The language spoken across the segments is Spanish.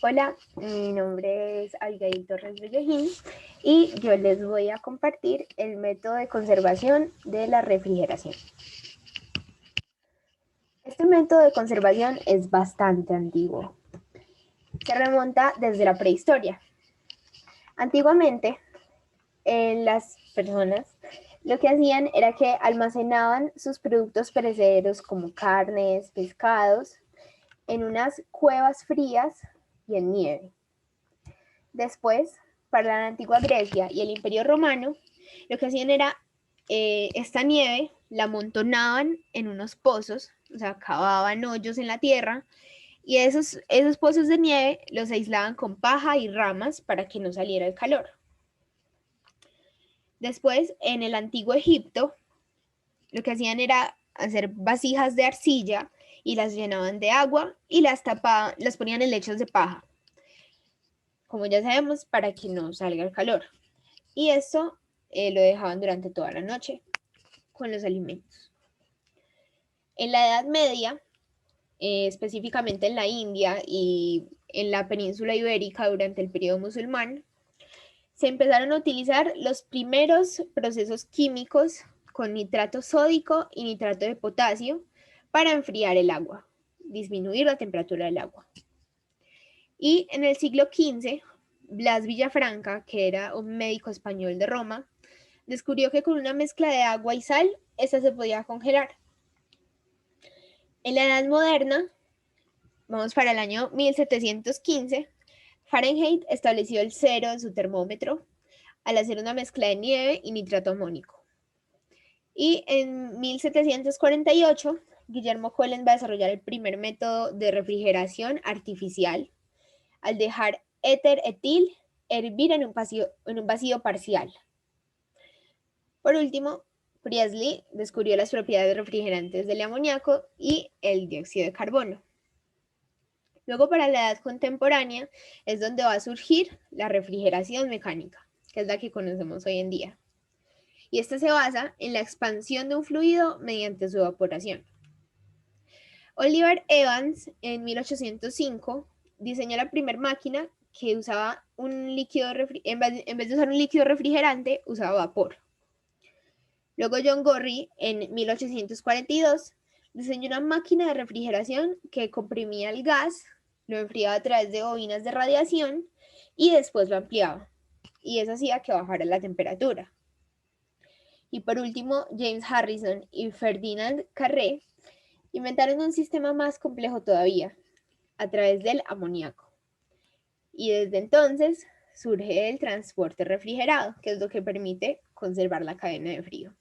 Hola, mi nombre es Abigail Torres Bellejín y yo les voy a compartir el método de conservación de la refrigeración. Este método de conservación es bastante antiguo. Se remonta desde la prehistoria. Antiguamente, las personas lo que hacían era que almacenaban sus productos perecederos como carnes, pescados, en unas cuevas frías y en nieve. Después, para la antigua Grecia y el Imperio Romano, lo que hacían era esta nieve la amontonaban en unos pozos, o sea, cavaban hoyos en la tierra y esos pozos de nieve los aislaban con paja y ramas para que no saliera el calor. Después, en el antiguo Egipto, lo que hacían era hacer vasijas de arcilla y las llenaban de agua y las tapaban, las ponían en lechos de paja, como ya sabemos, para que no salga el calor. Y esto lo dejaban durante toda la noche con los alimentos. En la Edad Media, específicamente en la India y en la península ibérica durante el periodo musulmán, se empezaron a utilizar los primeros procesos químicos con nitrato sódico y nitrato de potasio para enfriar el agua, disminuir la temperatura del agua. Y en el siglo XV, Blas Villafranca, que era un médico español de Roma, descubrió que con una mezcla de agua y sal, esta se podía congelar. En la Edad Moderna, vamos para el año 1715, Fahrenheit estableció el cero en su termómetro al hacer una mezcla de nieve y nitrato amónico. Y en 1748, Guillermo Collen va a desarrollar el primer método de refrigeración artificial al dejar éter etil hervir en un vacío parcial. Por último, Priestley descubrió las propiedades refrigerantes del amoníaco y el dióxido de carbono. Luego, para la edad contemporánea, es donde va a surgir la refrigeración mecánica, que es la que conocemos hoy en día. Y esta se basa en la expansión de un fluido mediante su evaporación. Oliver Evans, en 1805, diseñó la primera máquina que usaba un líquido, en vez de usar un líquido refrigerante, usaba vapor. Luego John Gorrie, en 1842, diseñó una máquina de refrigeración que comprimía el gas, lo enfriaba a través de bobinas de radiación y después lo ampliaba. Y eso hacía que bajara la temperatura. Y por último, James Harrison y Ferdinand Carré inventaron un sistema más complejo todavía, a través del amoníaco. Y desde entonces surge el transporte refrigerado, que es lo que permite conservar la cadena de frío.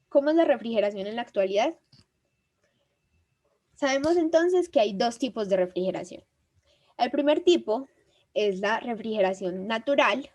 ¿Cómo es la refrigeración en la actualidad? Sabemos entonces que hay dos tipos de refrigeración. El primer tipo es la refrigeración natural.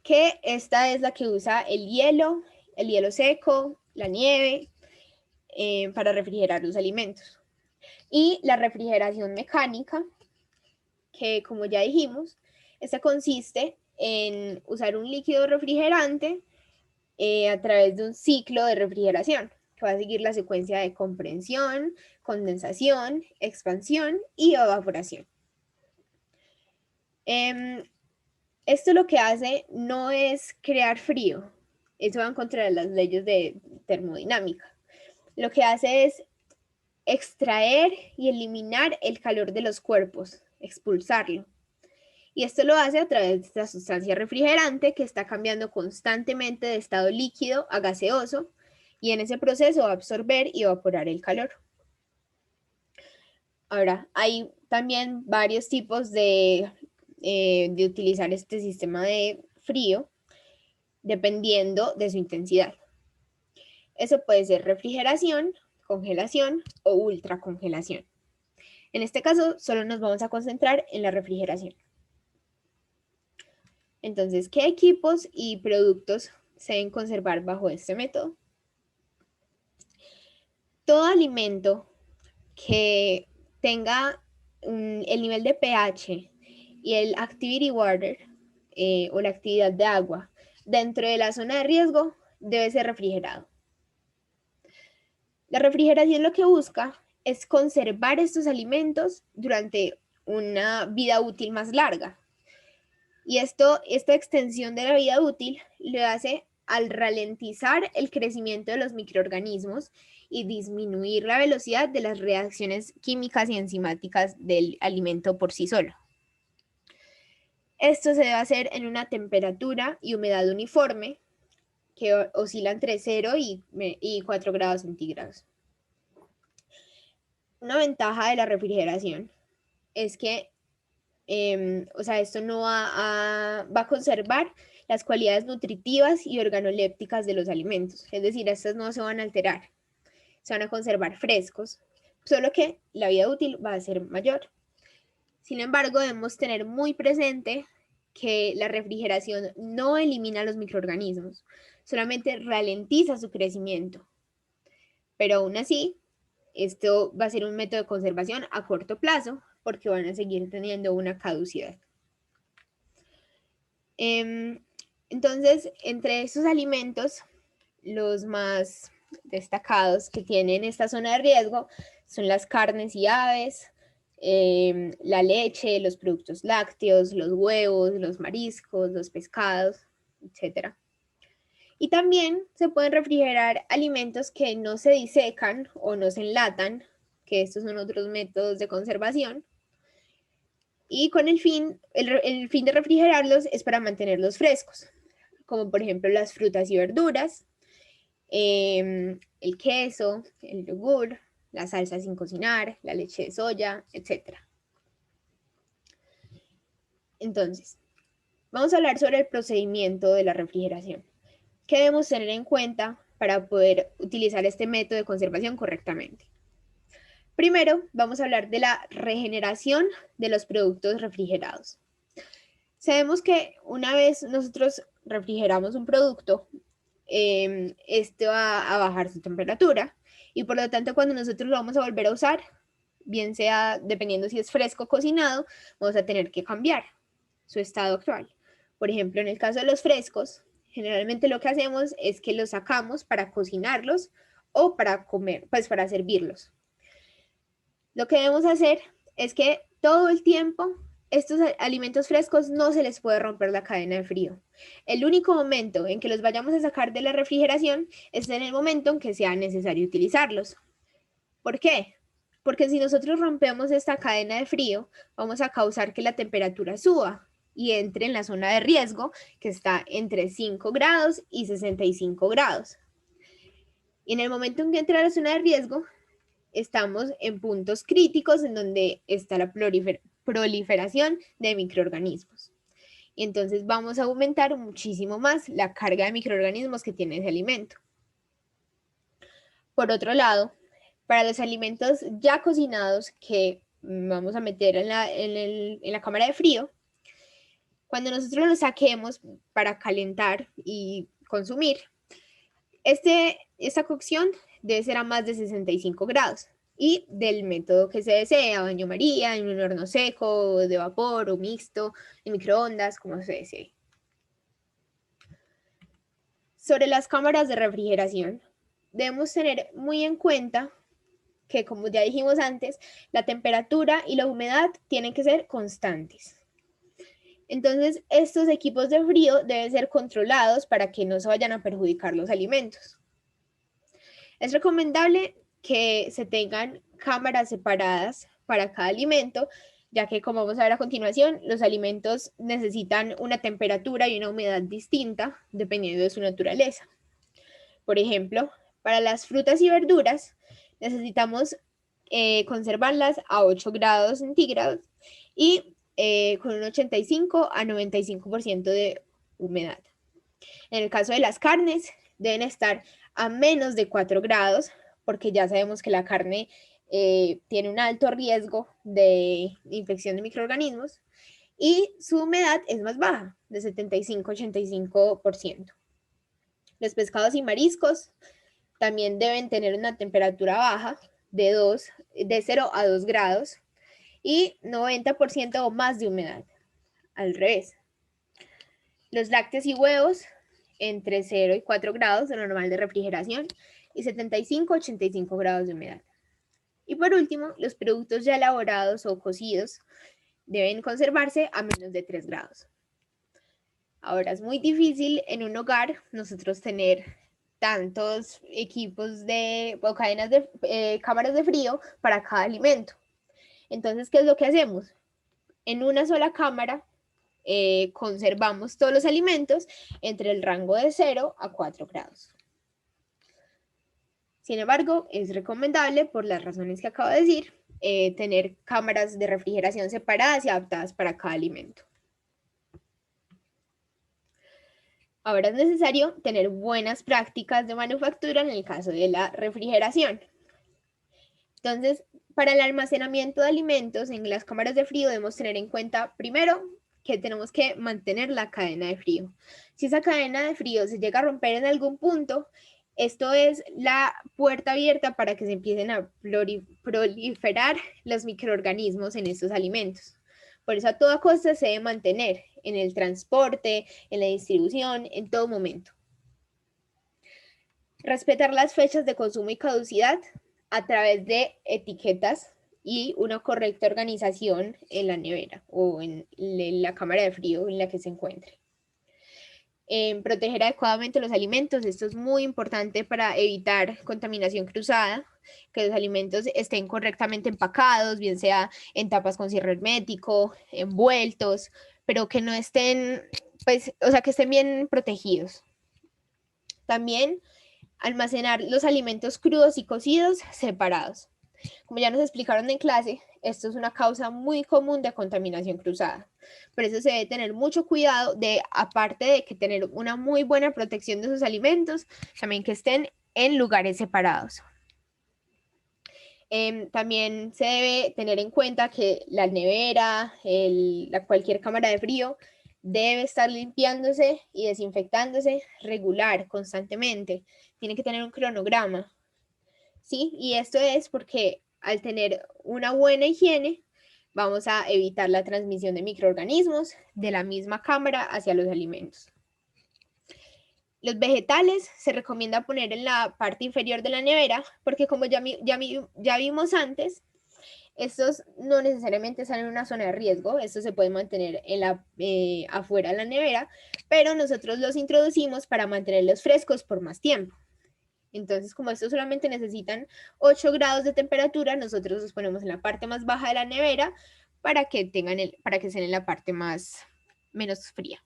Que esta es la que usa el hielo seco, la nieve, para refrigerar los alimentos. Y la refrigeración mecánica, que como ya dijimos, esta consiste en usar un líquido refrigerante a través de un ciclo de refrigeración, que va a seguir la secuencia de comprensión, condensación, expansión y evaporación. Esto lo que hace no es crear frío, eso va en contra de las leyes de termodinámica. Lo que hace es extraer y eliminar el calor de los cuerpos, expulsarlo. Y esto lo hace a través de esta sustancia refrigerante que está cambiando constantemente de estado líquido a gaseoso y en ese proceso va a absorber y evaporar el calor. Ahora, hay también varios tipos de utilizar este sistema de frío dependiendo de su intensidad. Eso puede ser refrigeración, congelación o ultracongelación. En este caso, solo nos vamos a concentrar en la refrigeración. Entonces, ¿qué equipos y productos se deben conservar bajo este método? Todo alimento que tenga el nivel de pH y el activity water o la actividad de agua dentro de la zona de riesgo debe ser refrigerado. La refrigeración lo que busca es conservar estos alimentos durante una vida útil más larga. Y esta extensión de la vida útil lo hace al ralentizar el crecimiento de los microorganismos y disminuir la velocidad de las reacciones químicas y enzimáticas del alimento por sí solo. Esto se debe hacer en una temperatura y humedad uniforme que oscila entre 0 y 4 grados centígrados. Una ventaja de la refrigeración es que esto no va a conservar las cualidades nutritivas y organolépticas de los alimentos, es decir, estas no se van a alterar, se van a conservar frescos, solo que la vida útil va a ser mayor. Sin embargo, debemos tener muy presente que la refrigeración no elimina los microorganismos, solamente ralentiza su crecimiento. Pero aún así, esto va a ser un método de conservación a corto plazo porque van a seguir teniendo una caducidad. Entonces, entre estos alimentos, los más destacados que tienen esta zona de riesgo son las carnes y aves, la leche, los productos lácteos, los huevos, los mariscos, los pescados, etc. Y también se pueden refrigerar alimentos que no se disecan o no se enlatan, que estos son otros métodos de conservación. Y con el fin de refrigerarlos es para mantenerlos frescos, como por ejemplo las frutas y verduras, el queso, el yogur, la salsa sin cocinar, la leche de soya, etc. Entonces, vamos a hablar sobre el procedimiento de la refrigeración. ¿Qué debemos tener en cuenta para poder utilizar este método de conservación correctamente? Primero, vamos a hablar de la regeneración de los productos refrigerados. Sabemos que una vez nosotros refrigeramos un producto, este va a bajar su temperatura y por lo tanto cuando nosotros lo vamos a volver a usar, bien sea dependiendo si es fresco o cocinado, vamos a tener que cambiar su estado actual. Por ejemplo, en el caso de los frescos, generalmente lo que hacemos es que los sacamos para cocinarlos o para comer, pues para servirlos. Lo que debemos hacer es que todo el tiempo estos alimentos frescos no se les puede romper la cadena de frío. El único momento en que los vayamos a sacar de la refrigeración es en el momento en que sea necesario utilizarlos. ¿Por qué? Porque si nosotros rompemos esta cadena de frío, vamos a causar que la temperatura suba y entre en la zona de riesgo, que está entre 5 grados y 65 grados. Y en el momento en que entra a la zona de riesgo, estamos en puntos críticos en donde está la proliferación de microorganismos. Y entonces vamos a aumentar muchísimo más la carga de microorganismos que tiene ese alimento. Por otro lado, para los alimentos ya cocinados que vamos a meter en la cámara de frío, cuando nosotros los saquemos para calentar y consumir, esta cocción debe ser a más de 65 grados y del método que se desee, a baño María, en un horno seco, de vapor o mixto, en microondas, como se desee. Sobre las cámaras de refrigeración, debemos tener muy en cuenta que, como ya dijimos antes, la temperatura y la humedad tienen que ser constantes. Entonces, estos equipos de frío deben ser controlados para que no se vayan a perjudicar los alimentos. Es recomendable que se tengan cámaras separadas para cada alimento, ya que, como vamos a ver a continuación, los alimentos necesitan una temperatura y una humedad distinta dependiendo de su naturaleza. Por ejemplo, para las frutas y verduras necesitamos conservarlas a 8 grados centígrados y con un 85 a 95% de humedad. En el caso de las carnes, deben estar a menos de 4 grados, porque ya sabemos que la carne tiene un alto riesgo de infección de microorganismos y su humedad es más baja, de 75 a 85%. Los pescados y mariscos también deben tener una temperatura baja de 0 a 2 grados y 90% o más de humedad. Al revés. Los lácteos y huevos entre 0 y 4 grados de normal de refrigeración y 75-85 grados de humedad. Y por último, los productos ya elaborados o cocidos deben conservarse a menos de 3 grados. Ahora es muy difícil en un hogar nosotros tener tantos equipos o cadenas de cámaras de frío para cada alimento. Entonces, ¿qué es lo que hacemos? En una sola cámara conservamos todos los alimentos entre el rango de 0 a 4 grados. Sin embargo, es recomendable, por las razones que acabo de decir, tener cámaras de refrigeración separadas y adaptadas para cada alimento. Ahora es necesario tener buenas prácticas de manufactura en el caso de la refrigeración. Entonces, para el almacenamiento de alimentos en las cámaras de frío debemos tener en cuenta, primero, que tenemos que mantener la cadena de frío. Si esa cadena de frío se llega a romper en algún punto, esto es la puerta abierta para que se empiecen a proliferar los microorganismos en estos alimentos. Por eso a toda costa se debe mantener en el transporte, en la distribución, en todo momento. Respetar las fechas de consumo y caducidad a través de etiquetas y una correcta organización en la nevera o en la cámara de frío en la que se encuentre. Proteger adecuadamente los alimentos, esto es muy importante para evitar contaminación cruzada, que los alimentos estén correctamente empacados, bien sea en tapas con cierre hermético, envueltos, pero que no estén, pues, o sea, que estén bien protegidos. También almacenar los alimentos crudos y cocidos separados. Como ya nos explicaron en clase, esto es una causa muy común de contaminación cruzada. Por eso se debe tener mucho cuidado de, aparte de que tener una muy buena protección de sus alimentos, también que estén en lugares separados. También se debe tener en cuenta que la nevera, cualquier cámara de frío, debe estar limpiándose y desinfectándose regular, constantemente. Tiene que tener un cronograma. ¿Sí? Y esto es porque al tener una buena higiene, vamos a evitar la transmisión de microorganismos de la misma cámara hacia los alimentos. Los vegetales se recomienda poner en la parte inferior de la nevera porque como ya vimos antes, estos no necesariamente están en una zona de riesgo, estos se pueden mantener afuera de la nevera, pero nosotros los introducimos para mantenerlos frescos por más tiempo. Entonces, como estos solamente necesitan 8 grados de temperatura, nosotros los ponemos en la parte más baja de la nevera para que estén en la parte menos fría.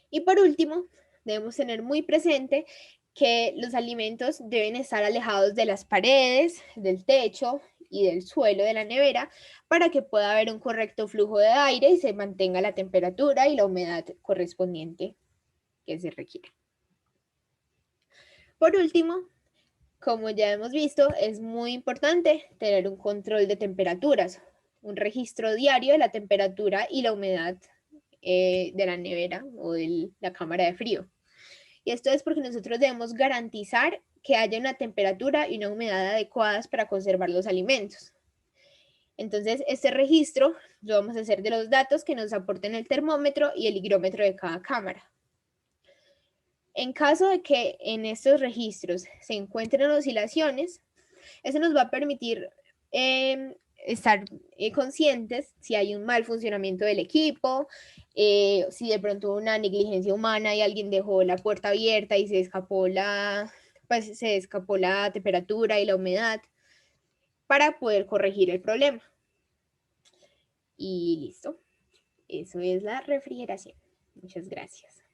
Y por último, debemos tener muy presente que los alimentos deben estar alejados de las paredes, del techo y del suelo de la nevera para que pueda haber un correcto flujo de aire y se mantenga la temperatura y la humedad correspondiente que se requiere. Por último, como ya hemos visto, es muy importante tener un control de temperaturas, un registro diario de la temperatura y la humedad de la nevera o de la cámara de frío. Y esto es porque nosotros debemos garantizar que haya una temperatura y una humedad adecuadas para conservar los alimentos. Entonces, este registro lo vamos a hacer de los datos que nos aporten el termómetro y el higrómetro de cada cámara. En caso de que en estos registros se encuentren oscilaciones, eso nos va a permitir estar conscientes si hay un mal funcionamiento del equipo, si de pronto hubo una negligencia humana y alguien dejó la puerta abierta y se escapó la temperatura y la humedad, para poder corregir el problema. Y listo. Eso es la refrigeración. Muchas gracias.